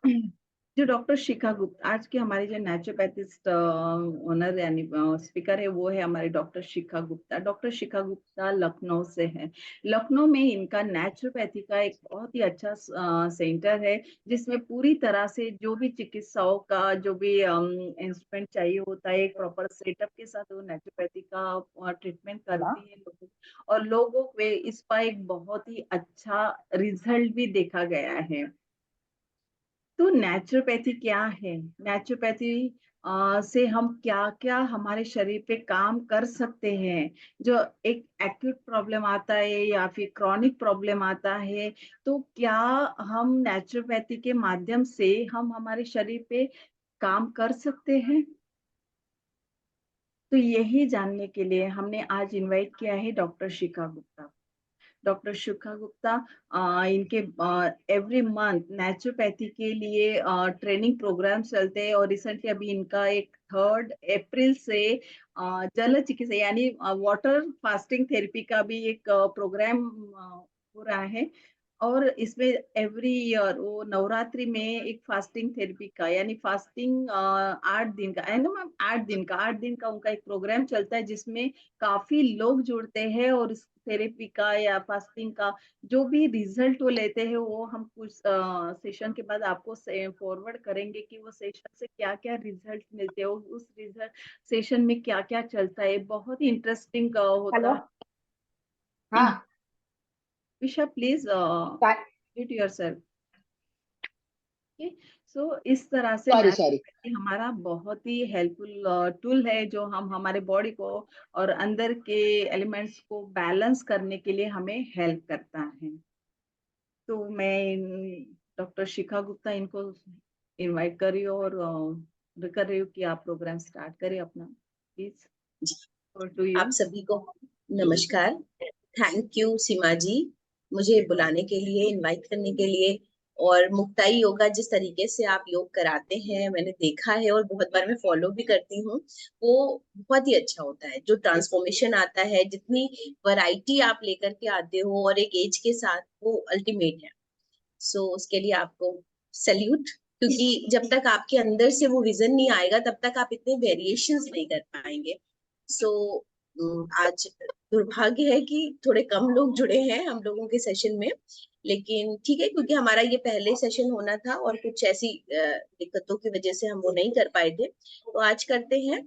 जो डॉक्टर शिखा गुप्ता, आज के हमारे जो नेचुरोपैथिस्ट ओनर यानी स्पीकर है, वो है हमारे डॉक्टर शिखा गुप्ता। डॉक्टर शिखा गुप्ता लखनऊ से है। लखनऊ में इनका नेचुरोपैथी का एक बहुत ही अच्छा सेंटर है, जिसमें पूरी तरह से जो भी चिकित्साओं का जो भी इंस्ट्रूमेंट चाहिए होता है, एक प्रॉपर सेटअप के साथ वो नेचुरोपैथी का ट्रीटमेंट करती है लोगों। और लोगों को इस पर एक बहुत ही अच्छा रिजल्ट भी देखा गया है। तो नेचुरोपैथी क्या है? नेचुरोपैथी से हम क्या क्या हमारे शरीर पे काम कर सकते हैं। जो एक एक्यूट प्रॉब्लम आता है या फिर क्रॉनिक प्रॉब्लम आता है, तो क्या हम नेचुरोपैथी के माध्यम से हम हमारे शरीर पे काम कर सकते हैं? तो यही जानने के लिए हमने आज इनवाइट किया है डॉक्टर शिखा गुप्ता। डॉक्टर शिखा गुप्ता इनके एवरी मंथ नेचुरोपैथी के लिए ट्रेनिंग प्रोग्राम चलते हैं, और रिसेंटली अभी इनका एक 3 अप्रैल से जल चिकित्सा यानी वाटर फास्टिंग थेरेपी का भी एक प्रोग्राम हो रहा है। और इसमें एवरी ईयर वो नवरात्रि में एक फास्टिंग थेरेपी का यानी फास्टिंग 8 दिन का है ना मैम, 8 दिन का उनका एक प्रोग्राम चलता है, जिसमें काफी लोग जुड़ते हैं। और इस थेरेपी का या फास्टिंग का जो भी रिजल्ट वो लेते हैं, वो हम कुछ सेशन के बाद आपको फॉरवर्ड करेंगे कि वो सेशन से क्या क्या रिजल्ट मिलते हैं, उस रिजल्ट सेशन में क्या क्या चलता है। बहुत ही इंटरेस्टिंग होता हेलो। है। हाँ। विशा प्लीज म्यूट योरसेल्फ। सो इस तरह से सॉरी सॉरी। नेचुरोपैथी हमारा बहुत ही हेल्पफुल टूल है, जो हम हमारे बॉडी को और अंदर के एलिमेंट्स को बैलेंस करने के लिए हमें हेल्प करता है। तो मैं डॉक्टर शिखा गुप्ता इनको इनवाइट कर रही हूँ और कर रही हूँ कि आप प्रोग्राम स्टार्ट करें अपना, प्लीज। जी, और टू यू। आप सभी को नमस्कार। थैंक यू सीमा जी, मुझे बुलाने के लिए, इनवाइट करने के लिए। और मुक्ताई योगा जिस तरीके से आप योग कराते हैं मैंने देखा है और बहुत बार मैं फॉलो भी करती हूँ। वो बहुत ही अच्छा होता है, जो ट्रांसफॉर्मेशन आता है, जितनी वैरायटी आप लेकर के आते हो और एक एज के साथ, वो अल्टीमेट है। सो उसके लिए आपको सल्यूट, क्योंकि जब तक आपके अंदर से वो विजन नहीं आएगा तब तक आप इतने वेरिएशंस नहीं कर पाएंगे। सो आज दुर्भाग्य है कि थोड़े कम लोग जुड़े हैं हम लोगों के सेशन में, लेकिन ठीक है, क्योंकि हमारा ये पहले सेशन होना था और कुछ ऐसी दिक्कतों की वजह से हम वो नहीं कर पाए थे, तो आज करते हैं।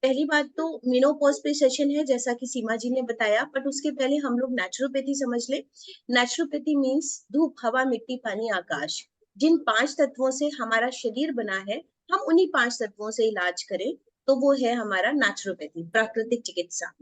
पहली बात तो मेनोपॉज पे सेशन है, जैसा कि सीमा जी ने बताया, बट उसके पहले हम लोग नेचुरोपैथी समझ ले। नेचुरोपैथी मीन्स धूप, हवा, मिट्टी, पानी, आकाश। जिन 5 तत्वों से हमारा शरीर बना है, हम उन्हीं 5 तत्वों से इलाज करें, तो वो है हमारा नेचुरोपैथी, प्राकृतिक चिकित्सा।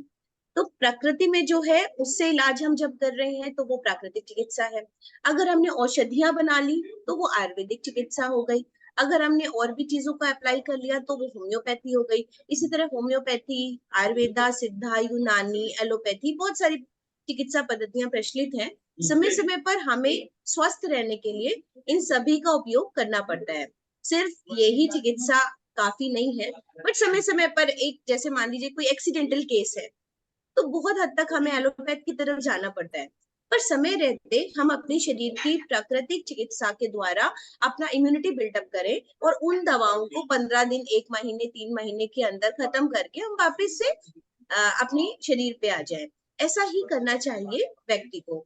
तो प्रकृति में जो है उससे इलाज हम जब कर रहे हैं तो वो प्राकृतिक चिकित्सा है। अगर हमने औषधियां बना ली तो वो आयुर्वेदिक चिकित्सा हो गई। अगर हमने और भी चीजों को अप्लाई कर लिया तो वो होम्योपैथी हो गई। इसी तरह होम्योपैथी, आयुर्वेदा, सिद्धा, यूनानी, एलोपैथी, बहुत सारी चिकित्सा पद्धतियां प्रचलित हैं। समय समय पर हमें स्वस्थ रहने के लिए इन सभी का उपयोग करना पड़ता है। सिर्फ यही चिकित्सा काफी नहीं है, बट समय समय पर एक, जैसे मान लीजिए कोई एक्सीडेंटल केस है, तो बहुत हद तक हमें एलोपैथ की तरफ जाना पड़ता है। पर समय रहते हम अपने शरीर की प्राकृतिक चिकित्सा के द्वारा अपना इम्यूनिटी बिल्डअप करें और उन दवाओं को 15 दिन, 1 महीने, 3 महीने के अंदर खत्म करके हम वापस से अपने शरीर पे आ जाए। ऐसा ही करना चाहिए व्यक्ति को।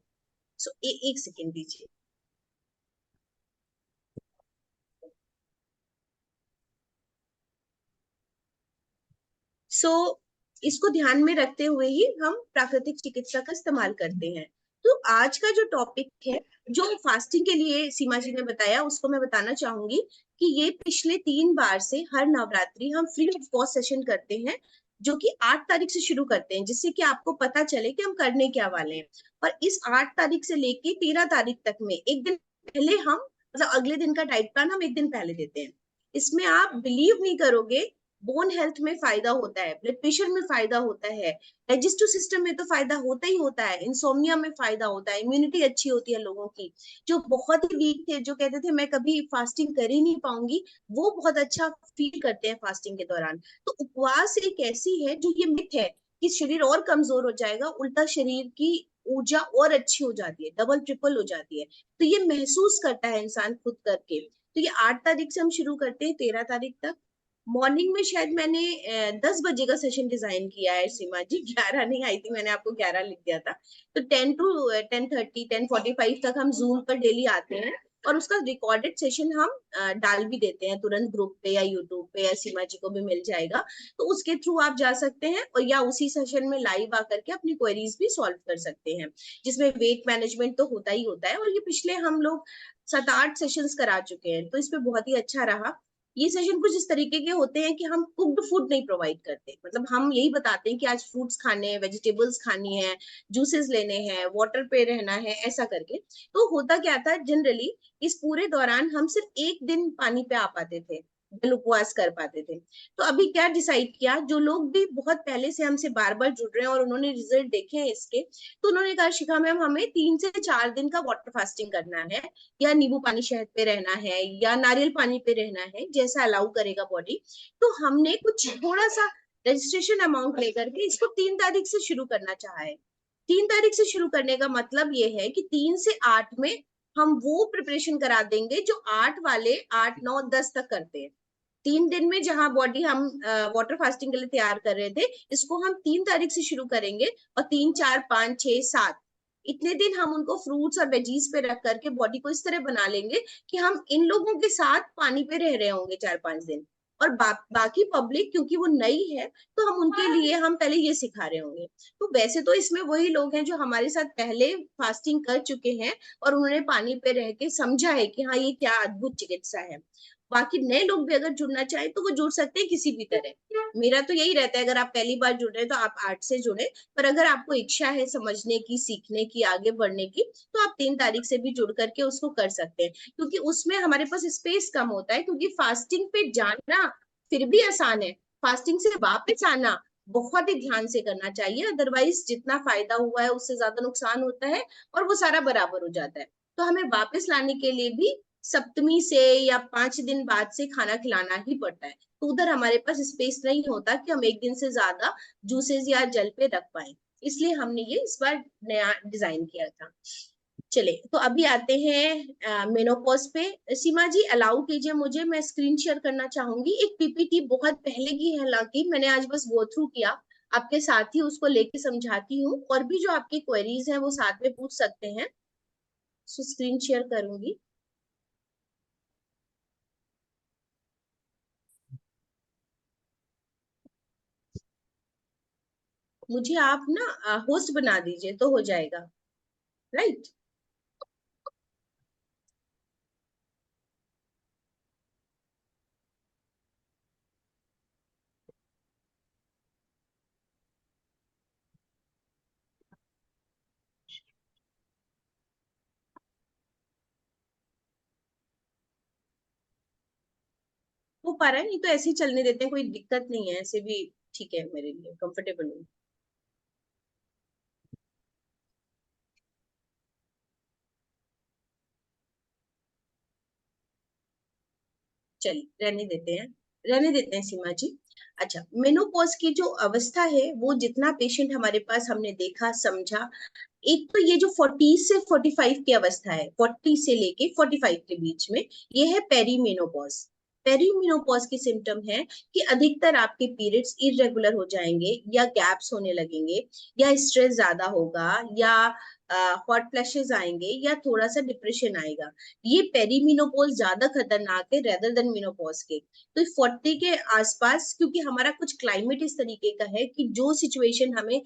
एक सेकेंड दीजिए। सो इसको ध्यान में रखते हुए ही हम प्राकृतिक चिकित्सा का इस्तेमाल करते हैं। तो आज का जो टॉपिक है, जो फास्टिंग के लिए सीमा जी ने बताया, उसको मैं बताना चाहूंगी कि ये पिछले 3 बार से हर नवरात्रि हम फ्री ऑफ कॉस्ट सेशन करते हैं, जो कि 8 तारीख से शुरू करते हैं, जिससे कि आपको पता चले कि हम करने क्या वाले हैं। और इस 8 तारीख से लेके 13 तारीख तक में एक दिन पहले हम, मतलब अगले दिन का डाइट प्लान हम एक दिन पहले देते हैं। इसमें आप बिलीव नहीं करोगे, बोन हेल्थ में फायदा होता है, ब्लड प्रेशर में फायदा होता है, डाइजेस्टिव सिस्टम में तो फायदा होता ही होता है, इंसोम्निया में फायदा होता है, इम्यूनिटी अच्छी होती है लोगों की। जो बहुत ही वीक थे, जो कहते थे मैं कभी फास्टिंग कर ही नहीं पाऊंगी, वो बहुत अच्छा फील करते हैं फास्टिंग के दौरान। तो उपवास एक ऐसी है जो, ये मिथ है कि शरीर और कमजोर हो जाएगा, उल्टा शरीर की ऊर्जा और अच्छी हो जाती है, डबल ट्रिपल हो जाती है। तो ये महसूस करता है इंसान खुद करके। तो ये 8 तारीख से हम शुरू करते हैं 13 तारीख तक। मॉर्निंग में शायद मैंने 10 बजे का सेशन डिजाइन किया है सीमा जी, 11 नहीं आई थी, मैंने आपको 11 लिख दिया था। तो 10 to 10:30 10:45 तक हम जूम पर डेली आते हैं, और उसका रिकॉर्डेड सेशन हम डाल भी देते हैं तुरंत ग्रुप पे या यूट्यूब पे, या सीमा जी को भी मिल जाएगा, तो उसके थ्रू आप जा सकते हैं, और या उसी सेशन में लाइव आकर के अपनी क्वेरीज भी सॉल्व कर सकते हैं, जिसमें वेट मैनेजमेंट तो होता ही होता है। और ये पिछले हम लोग 7-8 सेशंस करा चुके हैं, तो इस पे बहुत ही अच्छा रहा। ये सेशन कुछ इस तरीके के होते हैं कि हम कुक्ड फूड नहीं प्रोवाइड करते, मतलब हम यही बताते हैं कि आज फ्रूट्स खाने हैं, वेजिटेबल्स खानी है, जूसेस लेने हैं, वाटर पे रहना है, ऐसा करके। तो होता क्या था जनरली, इस पूरे दौरान हम सिर्फ एक दिन पानी पे आ पाते थे, जल उपवास कर पाते थे। तो अभी क्या डिसाइड किया, जो लोग भी बहुत पहले से हमसे बार बार जुड़ रहे हैं और उन्होंने रिजल्ट देखे हैं इसके, तो उन्होंने कहा शिखा मैम हमें 3 से 4 दिन का वाटर फास्टिंग करना है, या नींबू पानी शहद पे रहना है, या नारियल पानी पे रहना है, जैसा अलाउ करेगा बॉडी। तो हमने कुछ थोड़ा सा रजिस्ट्रेशन अमाउंट लेकर के इसको 3 तारीख से शुरू करना चाहा है। 3 तारीख से शुरू करने का मतलब ये है कि 3 से 8 में हम वो प्रिपरेशन करा देंगे जो 8 वाले 8 9 10 तक करते हैं। 3 दिन में जहां बॉडी हम वाटर फास्टिंग के लिए तैयार कर रहे थे, इसको हम 3 तारीख से शुरू करेंगे, और 3 4 5 6 7 इतने दिन हम उनको फ्रूट्स और वेजीज पे रख करके बॉडी को इस तरह बना लेंगे कि हम इन लोगों के साथ पानी पे रह रहे होंगे 4-5 दिन, और बाकी पब्लिक क्योंकि वो नई है, तो हम उनके लिए हम पहले ये सिखा रहे होंगे। तो वैसे तो इसमें वही लोग हैं जो हमारे साथ पहले फास्टिंग कर चुके हैं, और उन्होंने पानी पे रह के समझा है कि हाँ ये क्या अद्भुत चिकित्सा है। बाकी नए लोग भी अगर जुड़ना चाहे तो वो जुड़ सकते हैं किसी भी तरह। मेरा तो यही रहता है, अगर आप पहली बार जुड़ रहे हैं तो आप 8 से जुड़े, पर अगर आपको इच्छा है समझने की, सीखने की, आगे बढ़ने की, तो आप 3 तारीख से भी जुड़ करके उसको कर सकते हैं, क्योंकि उसमें हमारे पास स्पेस कम होता है, क्योंकि फास्टिंग पे जाना फिर भी आसान है, फास्टिंग से वापस आना बहुत ही ध्यान से करना चाहिए, अदरवाइज जितना फायदा हुआ है उससे ज्यादा नुकसान होता है, और वो सारा बराबर हो जाता है। तो हमें वापस लाने के लिए भी सप्तमी से या 5 दिन बाद से खाना खिलाना ही पड़ता है, तो उधर हमारे पास स्पेस नहीं होता कि हम एक दिन से ज्यादा जूसेस या जल पे रख पाए, इसलिए हमने ये इस बार नया डिजाइन किया था। चले तो अभी आते हैं मेनोपॉज पे। सीमा जी अलाउ कीजिए मुझे, मैं स्क्रीन शेयर करना चाहूंगी, एक पीपीटी बहुत पहले की है, हालांकि मैंने आज बस गो थ्रू किया, आपके साथ ही उसको लेके समझाती हूँ, और भी जो आपकी क्वेरीज हैं वो साथ में पूछ सकते हैं। सो स्क्रीन शेयर करूंगी। मुझे आप ना होस्ट बना दीजिए तो हो जाएगा, राइट? हो पा रहा है, नहीं तो ऐसे ही चलने देते हैं, कोई दिक्कत नहीं है, ऐसे भी ठीक है, मेरे लिए कंफर्टेबल हूँ। चलिए रहने देते हैं सीमा जी। अच्छा, मेनोपॉज की जो अवस्था है वो जितना पेशेंट हमारे पास हमने देखा समझा, एक तो ये जो 40 से 45 की अवस्था है, 40 से लेके 45 के बीच में, ये है पेरीमेनोपॉज। पेरीमेनोपॉज की सिम्टम है कि अधिकतर आपके पीरियड्स इरेगुलर हो जाएंगे, या गैप्स होने लगेंगे, या स्ट्रेस ज्यादा होगा, या हॉट फ्लैशेस आएंगे, या थोड़ा सा डिप्रेशन आएगा। ये पेरीमेनोपॉज ज्यादा खतरनाक है रेदर देन मेनोपॉज के। तो 40 के आसपास, क्योंकि हमारा कुछ क्लाइमेट इस तरीके का है कि जो सिचुएशन हमें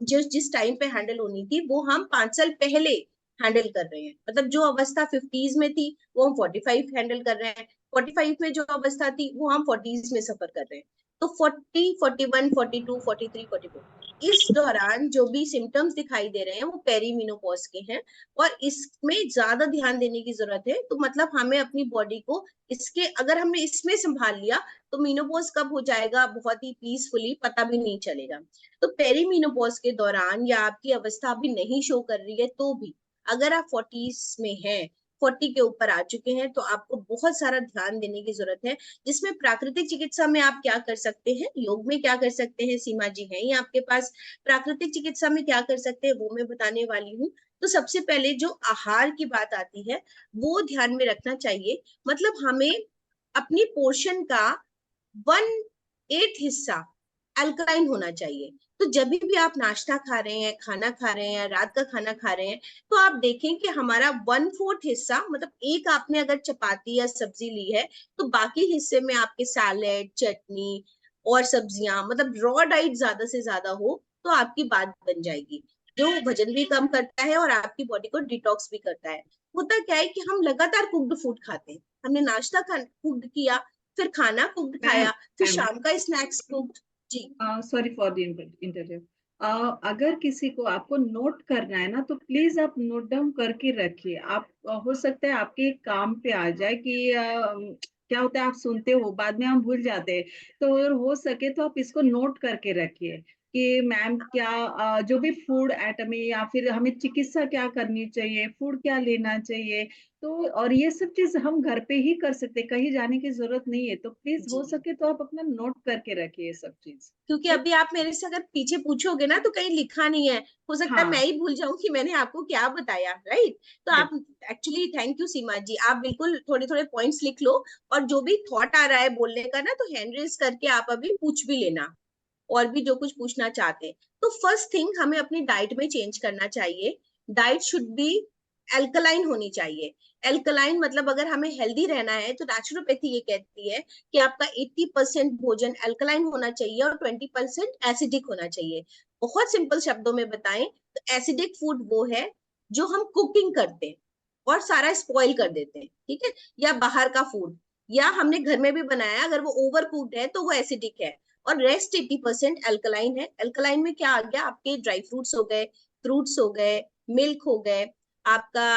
जिस टाइम पे हैंडल होनी थी वो हम 5 साल पहले हैंडल कर रहे हैं, मतलब जो अवस्था 50s में थी वो हम 45 हैंडल कर रहे हैं, 45 में जो अवस्था थी वो हम 40s में सफर कर रहे हैं। तो 40 41 42 43 44 इस दौरान जो भी सिम्टम्स दिखाई दे रहे हैं वो पेरीमेनोपॉज के हैं, और इसमें ज्यादा ध्यान देने की जरूरत है। तो मतलब हमें अपनी बॉडी को इसके, अगर हमने इसमें संभाल लिया तो मीनोपॉज कब हो जाएगा बहुत ही पीसफुली पता भी नहीं चलेगा। तो पेरीमेनोपॉज के दौरान, या आपकी अवस्था अभी नहीं शो कर रही है तो भी, अगर आप 40s में हैं, 40 के ऊपर आ चुके हैं, तो आपको बहुत सारा ध्यान देने की जरूरत है, जिसमें प्राकृतिक चिकित्सा में आप क्या कर सकते हैं, योग में क्या कर सकते हैं, सीमा जी हैं ये आपके पास, प्राकृतिक चिकित्सा में क्या कर सकते हैं वो मैं बताने वाली हूँ। तो सबसे पहले जो आहार की बात आती है वो ध्यान में रखना चाहिए। मतलब हमें अपनी पोर्शन का 1/8 हिस्सा अल्कलाइन होना चाहिए। तो जब भी आप नाश्ता खा रहे हैं, खाना खा रहे हैं, रात का खाना खा रहे हैं, तो आप देखें कि हमारा 1/4 हिस्सा, मतलब एक आपने अगर चपाती या सब्जी ली है तो बाकी हिस्से में आपके सैलेड, चटनी और सब्जियां, मतलब रॉ डाइट ज्यादा से ज्यादा हो तो आपकी बात बन जाएगी, जो वजन भी कम करता है और आपकी बॉडी को डिटॉक्स भी करता है। होता क्या है कि हम लगातार कुक्ड फूड खाते हैं। हमने नाश्ता कुक्ड किया, फिर खाना कुक्ड मैम खाया, फिर मैम शाम का स्नैक्स कुक्ड। जी। Sorry for the interview. अगर किसी को आपको नोट करना है ना, तो प्लीज आप नोट डाउन करके रखिए। आप हो सकता है आपके काम पे आ जाए कि क्या होता है, आप सुनते हो बाद में हम भूल जाते हैं। तो अगर हो सके तो आप इसको नोट करके रखिए कि मैम क्या जो भी फूड आइटम है, या फिर हमें चिकित्सा क्या करनी चाहिए, फूड क्या लेना चाहिए। तो और ये सब चीज हम घर पे ही कर सकते हैं, कहीं जाने की जरूरत नहीं है। तो प्लीज जी, हो सके तो आप अपना नोट करके रखिए ये सब चीज। क्योंकि ठीक। अभी आप मेरे से अगर पीछे पूछोगे ना तो कहीं लिखा नहीं है, हो सकता है मैं हाँ। ही भूल जाऊं कि मैंने आपको क्या बताया, राइट। तो आप, यस। एक्चुअली थैंक यू सीमा जी, आप बिल्कुल थोड़े थोड़े पॉइंट्स लिख लो। और जो भी थॉट आ रहा है बोलने का ना, तो हैंड रेज करके आप अभी पूछ भी लेना, और भी जो कुछ पूछना चाहते हैं। तो फर्स्ट थिंग हमें अपनी डाइट में चेंज करना चाहिए। डाइट शुड बी एल्कलाइन होनी चाहिए। एल्कलाइन मतलब अगर हमें हेल्दी रहना है तो नेचुरोपैथी ये कहती है कि आपका 80% भोजन एल्कलाइन होना चाहिए और 20% एसिडिक होना चाहिए। बहुत सिंपल शब्दों में बताएं तो एसिडिक फूड वो है जो हम कुकिंग करते हैं और सारा स्पॉइल कर देते हैं, ठीक है, या बाहर का फूड, या हमने घर में भी बनाया, अगर वो ओवर कुक्ड है तो वो एसिडिक है। और रेस्ट 80% अल्कलाइन है। अल्कलाइन में क्या आ गया, आपके ड्राई फ्रूट्स हो गए, फ्रूट्स हो गए, मिल्क हो गए, आपका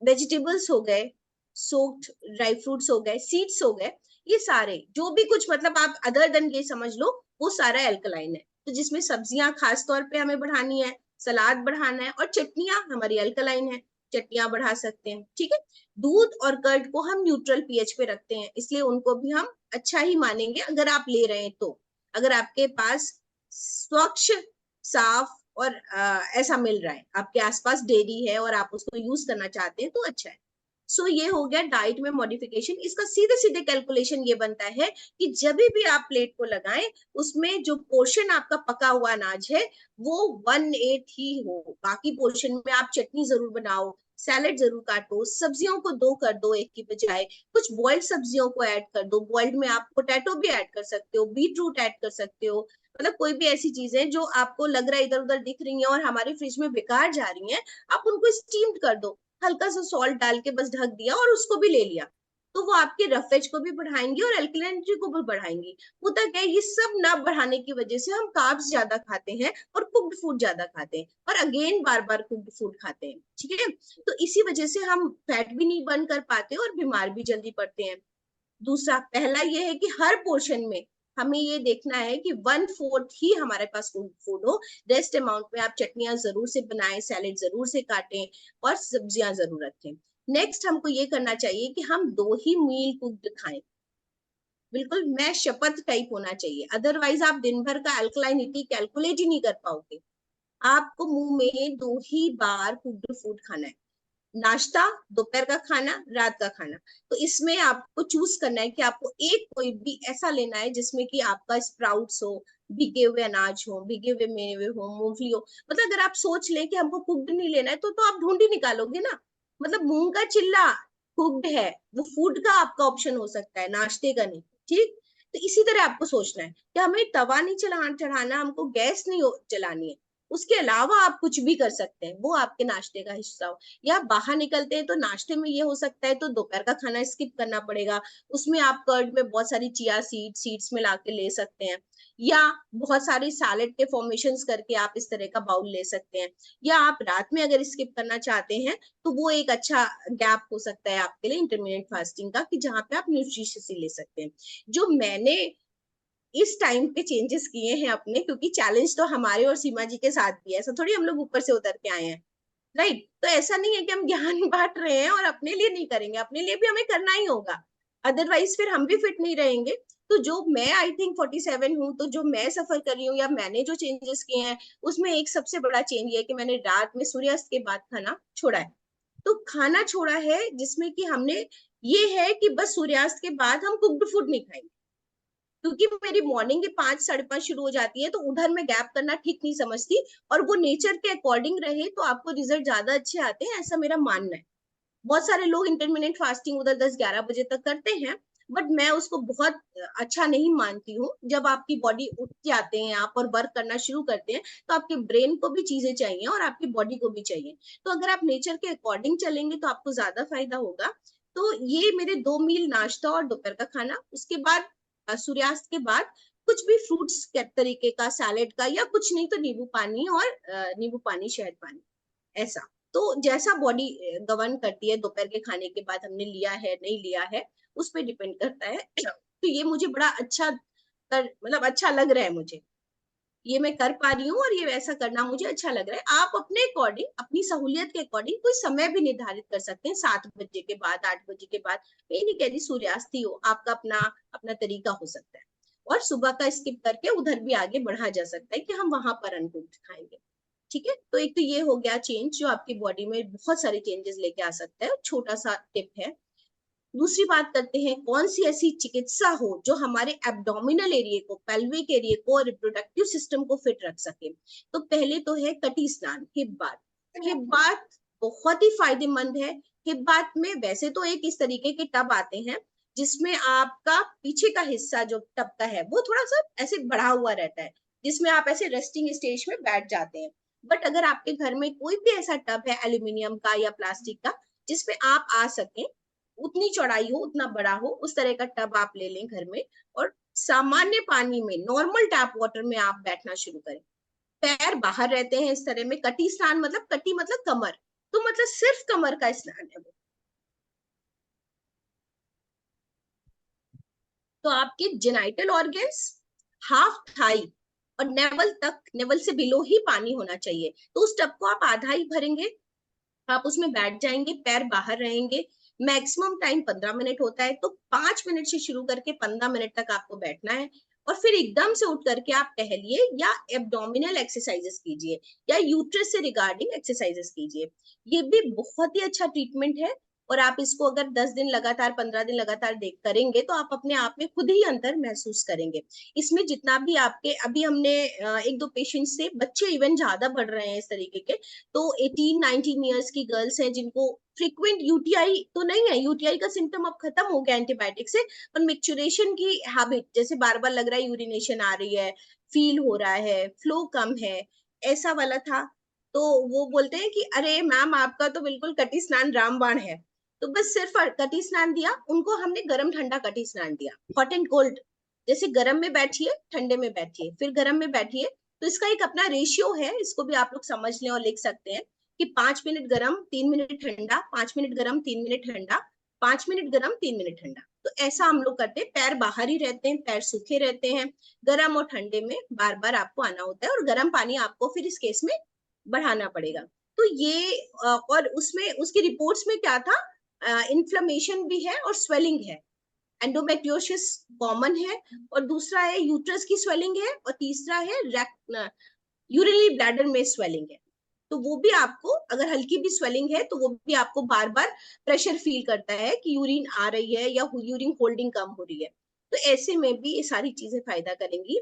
वेजिटेबल्स हो गए, सोक्ड ड्राई फ्रूट्स हो गए, सीड्स हो गए, ये सारे जो भी कुछ, मतलब आप अदर देन ये समझ लो, वो सारा अल्कलाइन है। तो जिसमें सब्जियां खास तौर पे हमें बढ़ानी है, सलाद बढ़ाना है, और चटनियां हमारी अल्कलाइन है, चटनियां बढ़ा सकते हैं, ठीक है। दूध और कर्ड को हम न्यूट्रल पीएच पे रखते हैं, इसलिए उनको भी हम अच्छा ही मानेंगे अगर आप ले रहे हैं तो। अगर आपके पास स्वच्छ, साफ और ऐसा मिल रहा है, आपके आसपास डेयरी है और आप उसको यूज करना चाहते हैं तो अच्छा है। सो ये हो गया डाइट में मॉडिफिकेशन। इसका सीधे सीधे कैलकुलेशन ये बनता है कि जब भी आप प्लेट को लगाएं, उसमें जो पोर्शन आपका पका हुआ अनाज है वो 1/8 ही हो। बाकी पोर्शन में आप चटनी जरूर बनाओ, सैलेड जरूर काटो, सब्जियों को 2 कर दो एक की बजाय, कुछ बॉइल्ड सब्जियों को ऐड कर दो। बॉइल्ड में आप पोटैटो भी ऐड कर सकते हो, बीट रूट ऐड कर सकते हो, मतलब कोई भी ऐसी चीजें जो आपको लग रहा है इधर उधर दिख रही हैं और हमारे फ्रिज में बेकार जा रही हैं, आप उनको स्टीम्ड कर दो, हल्का सा सॉल्ट डाल के बस ढक दिया और उसको भी ले लिया। तो वो आपके रफेज को भी बढ़ाएंगी और अल्कलिनिटी को भी बढ़ाएंगी। होता क्या है, ये सब ना बढ़ाने की वजह से हम कार्ब्स ज्यादा खाते हैं और कुक्ड फूड ज्यादा खाते हैं, और अगेन बार बार कुक्ड फूड खाते हैं, ठीक है। तो इसी वजह से हम फैट भी नहीं बर्न कर पाते और बीमार भी जल्दी पड़ते हैं। दूसरा, पहला ये है कि हर पोर्शन में हमें ये देखना है कि 1/4 ही हमारे पास फूड हो। रेस्ट अमाउंट में आप चटनियां जरूर से बनाएं, सैलेड जरूर से काटें और सब्जियां जरूर रखें। नेक्स्ट हमको ये करना चाहिए कि हम 2 ही मील कुक्ड खाएं। बिल्कुल मैं शपथ टाइप होना चाहिए, अदरवाइज आप दिन भर का अल्कलाइनिटी कैलकुलेट ही नहीं कर पाओगे। आपको मुंह में 2 ही बार कुक्ड फूड खाना है, नाश्ता, दोपहर का खाना, रात का खाना। तो इसमें आपको चूज करना है कि आपको एक कोई भी ऐसा लेना है जिसमें कि आपका स्प्राउट्स हो, भिगे हुए अनाज हो, भिगे हुए मेवे हो, मूंगफली हो। मतलब अगर आप सोच लें कि हमको कुक्ड नहीं लेना है तो आप ढूंढ ही निकालोगे ना। मतलब मूंग का चिल्ला कुक्ड है, वो फूड का आपका ऑप्शन हो सकता है, नाश्ते का नहीं, ठीक। तो इसी तरह आपको सोचना है कि हमें तवा नहीं चढ़ाना, हमको गैस नहीं जलानी है। उसके अलावा आप कुछ भी कर सकते हैं, वो आपके नाश्ते का हिस्सा हो। या बाहर निकलते हैं तो नाश्ते में ये हो सकता है तो दोपहर का खाना स्किप करना पड़ेगा, उसमें आप कर्ड में बहुत सारी चिया सीड्स में लाके ले सकते हैं, या बहुत सारी सैलेड के फॉर्मेशंस करके आप इस तरह का बाउल ले सकते हैं। या आप रात में अगर स्किप करना चाहते हैं तो वो एक अच्छा गैप हो सकता है आपके लिए इंटरमीडिएट फास्टिंग का, कि जहां पे आप न्यूट्रिशियसली ले सकते हैं। जो मैंने इस टाइम पे चेंजेस किए हैं अपने, क्योंकि चैलेंज तो हमारे और सीमा जी के साथ भी है, ऐसा थोड़ी हम लोग ऊपर से उतर के आए हैं, राइट। तो ऐसा नहीं है कि हम ज्ञान बांट रहे हैं और अपने लिए नहीं करेंगे, अपने लिए भी हमें करना ही होगा। अदरवाइज फिर हम भी फिट नहीं रहेंगे। तो जो मैं आई थिंक 47 हूँ, तो जो मैं सफर कर रही हूँ या मैंने जो चेंजेस किए हैं, उसमें एक सबसे बड़ा चेंज ये है कि मैंने रात में सूर्यास्त के बाद खाना छोड़ा है। तो खाना छोड़ा है जिसमें कि हमने, ये है कि बस सूर्यास्त के बाद हम कुक्ड फूड नहीं खाएंगे, क्योंकि मेरी मॉर्निंग के 5 साढ़े 5 शुरू हो जाती है, तो उधर मैं गैप करना ठीक नहीं समझती। और वो नेचर के अकॉर्डिंग रहे तो आपको रिजल्ट ज्यादा अच्छे आते हैं, ऐसा मेरा मानना है। बहुत सारे लोग इंटरमिटेंट फास्टिंग उधर 10-11 बजे तक करते हैं, बट मैं उसको बहुत अच्छा नहीं मानती हूँ। जब आपकी बॉडी उठ जाते हैं आप और वर्क करना शुरू करते हैं, तो आपके ब्रेन को भी चीजें चाहिए और आपकी बॉडी को भी चाहिए। तो अगर आप नेचर के अकॉर्डिंग चलेंगे तो आपको ज्यादा फायदा होगा। तो ये मेरे 2 मील नाश्ता और दोपहर का खाना, उसके बाद सूर्यास्त के बाद कुछ भी फ्रूट्स के तरीके का सैलेड का, या कुछ नहीं तो नींबू पानी, और नींबू पानी शहद पानी, ऐसा। तो जैसा बॉडी गवर्न करती है, दोपहर के खाने के बाद हमने लिया है नहीं लिया है, उस पर डिपेंड करता है। तो ये मुझे बड़ा अच्छा मतलब अच्छा लग रहा है मुझे, ये मैं कर पा रही हूँ और ये वैसा करना मुझे अच्छा लग रहा है। आप अपने अकॉर्डिंग, अपनी सहूलियत के अकॉर्डिंग कोई समय भी निर्धारित कर सकते हैं, 7 बजे के बाद, 8 बजे के बाद। मैं नहीं कह रही सूर्यास्त ही हो, आपका अपना अपना तरीका हो सकता है। और सुबह का स्किप करके उधर भी आगे बढ़ा जा सकता है कि हम वहां पर अनकुक्ड खाएंगे। ठीक है, तो एक तो ये हो गया चेंज जो आपकी बॉडी में बहुत सारे चेंजेस लेके आ सकता है, छोटा सा टिप है। दूसरी बात करते हैं, कौन सी ऐसी चिकित्सा हो जो हमारे एब्डोमिनल एरिया को, पेल्विक एरिया को और रिप्रोडक्टिव सिस्टम को फिट रख सके। तो पहले तो है कटी स्नान, हिप बाथ। हिप बाथ बहुत ही फायदेमंद है। हिप बाथ में वैसे तो एक इस तरीके के टब आते हैं जिसमें आपका पीछे का हिस्सा जो टब का है वो थोड़ा सा ऐसे बढ़ा हुआ रहता है, जिसमें आप ऐसे रेस्टिंग स्टेज में बैठ जाते हैं। बट अगर आपके घर में कोई भी ऐसा टब है एल्यूमिनियम का या प्लास्टिक का जिसमें आप आ सकें, उतनी चौड़ाई हो, उतना बड़ा हो, उस तरह का टब आप ले लें घर में, और सामान्य पानी में, नॉर्मल टैप वाटर में आप बैठना शुरू करें। पैर बाहर रहते हैं इस तरह में। कटी स्नान मतलब, कटी मतलब कमर, तो मतलब सिर्फ कमर का स्नान है वो। तो आपके जेनाइटल ऑर्गन्स, हाफ थाई और नेवल तक, नेवल से बिलो ही पानी होना चाहिए। तो उस टब को आप आधा ही भरेंगे, आप उसमें बैठ जाएंगे, पैर बाहर रहेंगे। मैक्सिमम टाइम 15 मिनट होता है, तो 5 मिनट से शुरू करके 15 मिनट तक आपको बैठना है। और फिर एकदम से उठ करके आप टहलिए या एब्डोमिनल एक्सरसाइजेस कीजिए या यूट्रस से रिगार्डिंग एक्सरसाइजेस कीजिए। ये भी बहुत ही अच्छा ट्रीटमेंट है। और आप इसको अगर 10 दिन लगातार, 15 दिन लगातार देख करेंगे तो आप अपने आप में खुद ही अंतर महसूस करेंगे। इसमें जितना भी आपके, अभी हमने 1-2 पेशेंट्स से, बच्चे इवन ज्यादा बढ़ रहे हैं इस तरीके के, तो 18-19 ईयर्स की गर्ल्स हैं जिनको फ्रीक्वेंट यूटीआई तो नहीं है, यूटीआई का सिम्टम अब खत्म हो गया एंटीबायोटिक से, पर मिक्चुरेशन की हैबिट, जैसे बार बार लग रहा है यूरिनेशन आ रही है, फील हो रहा है, फ्लो कम है, ऐसा वाला था। तो वो बोलते हैं कि अरे मैम आपका तो बिल्कुल कटी स्नान रामबाण है। तो बस सिर्फ कटी स्नान दिया उनको हमने, गर्म ठंडा कटी स्नान दिया, हॉट एंड कोल्ड, जैसे गर्म में बैठिए, ठंडे में बैठिए, फिर गर्म में बैठिए। तो इसका एक अपना रेशियो है, इसको भी आप लोग समझ लें और लिख सकते हैं कि 5 मिनट गर्म, 3 मिनट ठंडा, 5 मिनट गर्म, 3 मिनट ठंडा, 5 मिनट गर्म, 3 मिनट ठंडा। तो ऐसा हम लोग करते हैं। पैर बाहर ही रहते हैं, पैर सूखे रहते हैं, गर्म और ठंडे में बार बार आपको आना होता है, और गर्म पानी आपको फिर इस केस में बढ़ाना पड़ेगा। तो ये और उसमें उसकी रिपोर्ट्स में क्या था, इन्फ्लेमेशन भी है और स्वेलिंग है, एंडोमेट्रियोसिस कॉमन है, और दूसरा है यूट्रस की स्वेलिंग है, और तीसरा है यूरिनरी ब्लैडर में स्वेलिंग है। तो वो भी आपको, अगर हल्की भी स्वेलिंग है तो वो भी आपको बार बार प्रेशर फील करता है कि यूरिन आ रही है या यूरिन होल्डिंग कम हो रही है। तो ऐसे में भी ये सारी चीजें फायदा करेंगी।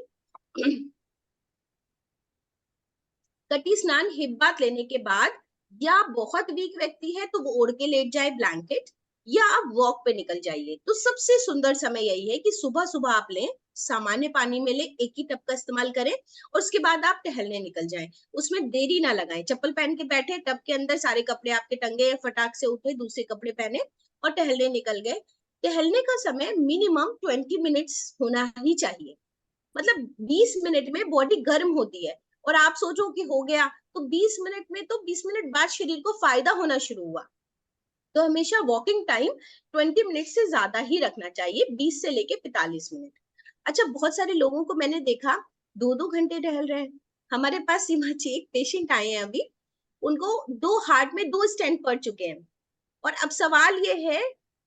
कटी स्नान हिप बाथ लेने के बाद, या बहुत वीक व्यक्ति है तो वो ओढ़ के लेट जाए ब्लैंकेट, या आप वॉक पे निकल जाइए। तो सबसे सुंदर समय यही है कि सुबह सुबह आप लें, सामान्य पानी में ले, एक ही टब का इस्तेमाल करें, और उसके बाद आप टहलने निकल जाएं। उसमें देरी ना लगाएं, चप्पल पहन के बैठे, टब के अंदर सारे कपड़े आपके टंगे, फटाक से उठे, दूसरे कपड़े पहने और टहलने निकल गए। टहलने का समय मिनिमम 20 मिनट्स होना ही चाहिए। मतलब 20 मिनट में बॉडी गर्म होती है, और आप सोचो कि हो गया, तो 20 मिनट में, तो 20 मिनट बाद शरीर को फायदा होना शुरू हुआ। तो हमेशा वॉकिंग टाइम 20 मिनट से ज्यादा ही रखना चाहिए, 20 से लेके 45 मिनट। अच्छा, बहुत सारे लोगों को मैंने देखा 2-2 घंटे टहल रहे हैं। हमारे पास सीमा जी एक पेशेंट आए हैं अभी, उनको 2 हार्ट में 2 स्टेंट पड़ चुके हैं, और अब सवाल ये है,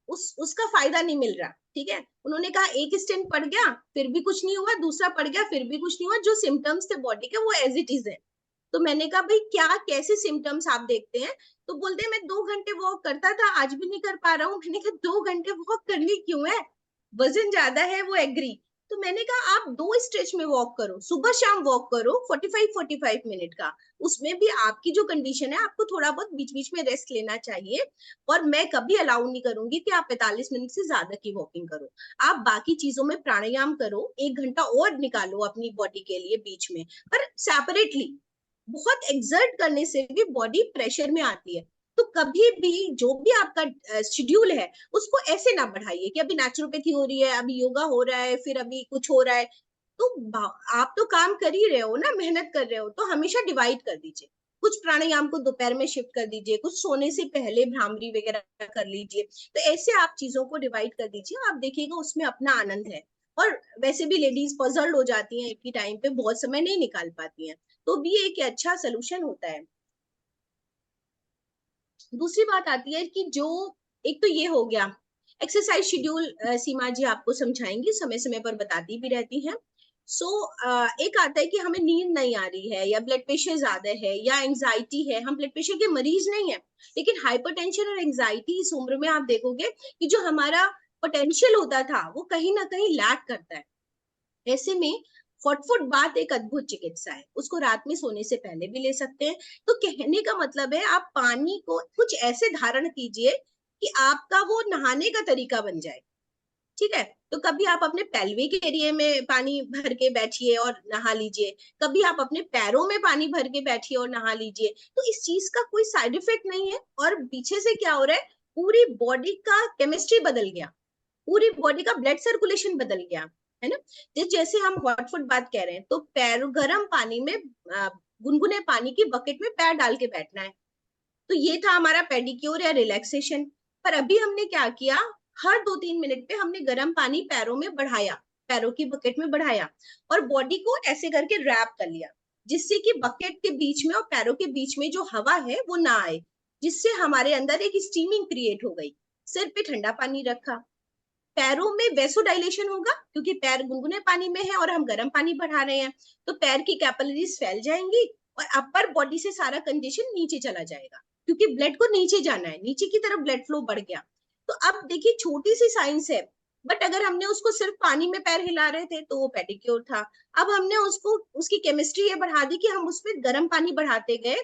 उसका फायदा नहीं मिल रहा। ठीक है, उन्होंने कहा एक स्टेंट पड़ गया फिर भी कुछ नहीं हुआ, दूसरा पड़ गया फिर भी कुछ नहीं हुआ, जो सिम्टम्स थे बॉडी के वो एज इट इज है। तो मैंने कहा भाई क्या कैसे सिम्टम्स आप देखते हैं? तो बोलते हैं मैं 2 घंटे वॉक करता था, आज भी नहीं कर पा रहा हूँ। मैंने कहा 2 घंटे वॉक करनी क्यों है, वजन ज्यादा है, वो एग्री। तो मैंने कहा आप 2 स्ट्रेच में वॉक करो, सुबह शाम वॉक करो 45 मिनट का। उसमें भी आपकी जो कंडीशन है आपको थोड़ा बहुत बीच बीच में रेस्ट लेना चाहिए। और मैं कभी अलाउ नहीं करूंगी कि आप 45 मिनट से ज्यादा की वॉकिंग करो। आप बाकी चीजों में प्राणायाम करो, 1 घंटा और निकालो अपनी बॉडी के लिए बीच में, पर सेपरेटली। बहुत एक्सर्ट करने से भी बॉडी प्रेशर में आती है। तो कभी भी जो भी आपका शेड्यूल है उसको ऐसे ना बढ़ाइए कि अभी नेचुरोपैथी हो रही है, अभी योगा हो रहा है, फिर अभी कुछ हो रहा है। तो आप तो काम कर ही रहे हो ना, मेहनत कर रहे हो, तो हमेशा डिवाइड कर दीजिए। कुछ प्राणायाम को दोपहर में शिफ्ट कर दीजिए, कुछ सोने से पहले भ्रामरी वगैरह कर लीजिए। तो ऐसे आप चीजों को डिवाइड कर दीजिए, आप देखिएगा उसमें अपना आनंद है। और वैसे भी लेडीज पजल्ड हो जाती हैं एक ही टाइम पे, बहुत समय नहीं निकाल पाती हैं, तो भी एक अच्छा सोल्यूशन होता है। दूसरी बात आती है कि जो एक तो ये हो गया एक्सरसाइज शेड्यूल, सीमा जी आपको समझाएंगी, समय समय पर बताती भी रहती हैं। सो एक आता है कि हमें नींद नहीं आ रही है, या ब्लड प्रेशर ज्यादा है, या एंजाइटी है। हम ब्लड प्रेशर के मरीज नहीं है, लेकिन हाइपरटेंशन और एंजाइटी इस उम्र में आप देखोगे कि जो हमारा पोटेंशियल होता था वो कहीं ना कहीं लैक करता है। ऐसे में फटफट बात एक अद्भुत चिकित्सा है, उसको रात में सोने से पहले भी ले सकते हैं। तो कहने का मतलब है आप पानी को कुछ ऐसे धारण कीजिए कि आपका वो नहाने का तरीका बन जाए। ठीक है, तो कभी आप अपने पेल्विक एरिया में पानी भर के बैठिए और नहा लीजिए, कभी आप अपने पैरों में पानी भर के बैठिए और नहा लीजिए। तो इस चीज का कोई साइड इफेक्ट नहीं है, और पीछे से क्या हो रहा है, पूरी बॉडी का केमिस्ट्री बदल गया, पूरी बॉडी का ब्लड सर्कुलेशन बदल गया, है ना। जैसे हम हॉट फुट बात कह रहे हैं, तो पैर गर्म पानी में गुनगुने पानी की बकेट में पैर डाल के बैठना है। तो ये था हमारा पेडिक्योर या रिलैक्सेशन। पर अभी हमने क्या किया, हर 2-3 मिनट पे हमने गर्म पानी पैरों में बढ़ाया, पैरों की बकेट में बढ़ाया, और बॉडी को ऐसे करके रैप कर लिया, जिससे कि बकेट के बीच में और पैरों के बीच में जो हवा है वो ना आए, जिससे हमारे अंदर एक स्टीमिंग क्रिएट हो गई। सिर पे ठंडा पानी रखा, पैरों में वेसोडाइलेशन होगा क्योंकि पैर गुनगुने पानी में है और हम गर्म पानी बढ़ा रहे हैं, तो पैर की कैपिलरीज फैल जाएंगी और अपर बॉडी से सारा कंडीशन नीचे चला जाएगा, क्योंकि ब्लड को नीचे जाना है, नीचे की तरफ ब्लड फ्लो बढ़ गया। तो अब देखिए छोटी सी साइंस है, बट अगर हमने उसको सिर्फ पानी में पैर हिला रहे थे तो वो पेडिक्योर था। अब हमने उसको उसकी केमिस्ट्री ये बढ़ा दी कि हम उसमें गर्म पानी बढ़ाते गए,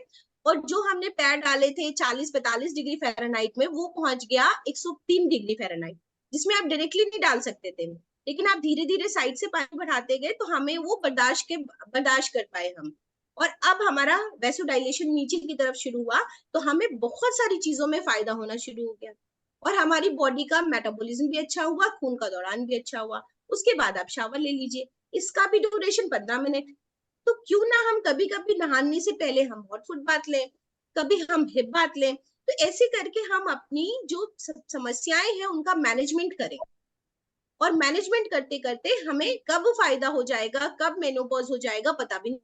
और जो हमने पैर डाले थे 40-45 डिग्री फ़ारेनहाइट में, वो पहुंच गया 103 डिग्री फ़ारेनहाइट, जिसमें आप डायरेक्टली नहीं डाल सकते थे, लेकिन आप धीरे धीरे साइड से पानी बढ़ाते गए तो हमें वो बर्दाश्त कर पाए हम। और अब हमारा वैसोडाइलेशन नीचे की तरफ शुरू हुआ, तो हमें बहुत सारी चीजों में फायदा होना शुरू हो गया, और हमारी बॉडी का मेटाबॉलिज्म भी अच्छा हुआ, खून का दौरान भी अच्छा हुआ। उसके बाद आप शावर ले लीजिए, इसका भी ड्यूरेशन 15 मिनट। तो क्यों ना हम कभी कभी नहाने से पहले हम हॉट फुट बात लें, कभी हम हिप बात लें। तो ऐसे करके हम अपनी जो समस्याएं हैं उनका मैनेजमेंट करें, और मैनेजमेंट करते करते हमें कब फायदा हो जाएगा, कब मेनोपॉज हो जाएगा, पता भी नहीं